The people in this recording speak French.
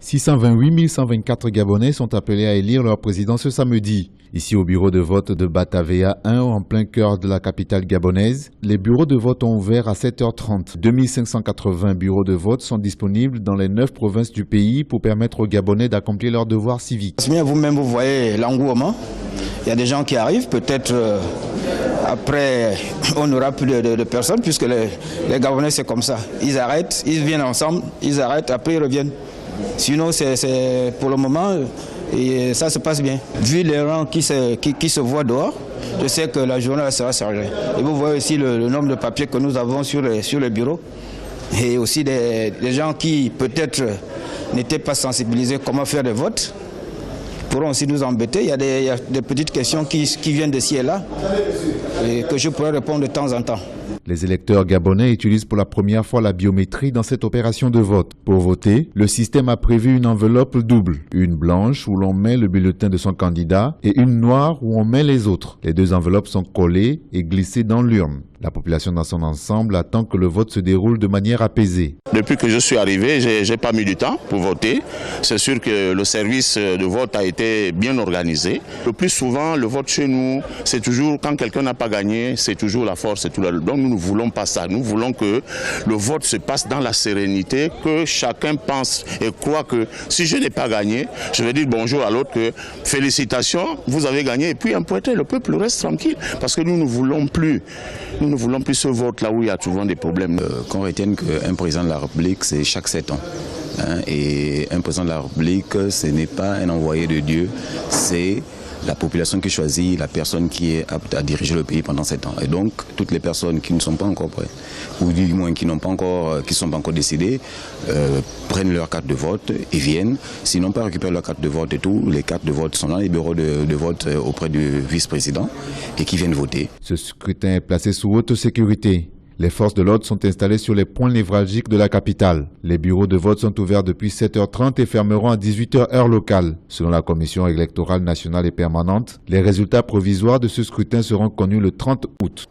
628 124 Gabonais sont appelés à élire leur président ce samedi. Ici au bureau de vote de Batavia 1, en plein cœur de la capitale gabonaise, les bureaux de vote ont ouvert à 7h30. 2580 bureaux de vote sont disponibles dans les 9 provinces du pays pour permettre aux Gabonais d'accomplir leurs devoirs civiques. Vous-même, vous voyez l'engouement. Il y a des gens qui arrivent, peut-être après on n'aura plus de personnes puisque les Gabonais c'est comme ça. Ils arrêtent, ils viennent ensemble, ils arrêtent, après ils reviennent. Sinon c'est pour le moment et ça se passe bien. Vu les rangs qui se voient dehors, je sais que la journée sera chargée. Et vous voyez aussi le nombre de papiers que nous avons sur les bureaux et aussi des gens qui peut-être n'étaient pas sensibilisés comment faire des votes pourront aussi nous embêter. Il y a des petites questions qui viennent de ci et là et que je pourrais répondre de temps en temps. Les électeurs gabonais utilisent pour la première fois la biométrie dans cette opération de vote. Pour voter, le système a prévu une enveloppe double, une blanche où l'on met le bulletin de son candidat et une noire où on met les autres. Les deux enveloppes sont collées et glissées dans l'urne. La population dans son ensemble attend que le vote se déroule de manière apaisée. Depuis que je suis arrivé, j'ai pas mis du temps pour voter. C'est sûr que le service de vote a été bien organisé. Le plus souvent, le vote chez nous, c'est toujours quand quelqu'un n'a pas gagné, c'est toujours la force. Donc nous ne voulons pas ça. Nous voulons que le vote se passe dans la sérénité, que chacun pense et croit que si je n'ai pas gagné, je vais dire bonjour à l'autre que félicitations, vous avez gagné et puis emprunter, le peuple reste tranquille. Parce que nous ne voulons plus ce vote là où il y a souvent des problèmes. Qu'on retienne qu'un président de la République, c'est chaque 7 ans. Et un président de la République, ce n'est pas un envoyé de Dieu, c'est la population qui choisit la personne qui est apte à diriger le pays pendant 7 ans. Et donc, toutes les personnes qui ne sont pas encore prêtes, ou du moins qui ne sont pas encore décidées, prennent leur carte de vote et viennent. Sinon, pas récupérer leur carte de vote et tout. Les cartes de vote sont dans les bureaux de vote auprès du vice-président et qui viennent voter. Ce scrutin est placé sous haute sécurité. Les forces de l'ordre sont installées sur les points névralgiques de la capitale. Les bureaux de vote sont ouverts depuis 7h30 et fermeront à 18h heure locale. Selon la Commission électorale nationale et permanente, les résultats provisoires de ce scrutin seront connus le 30 août.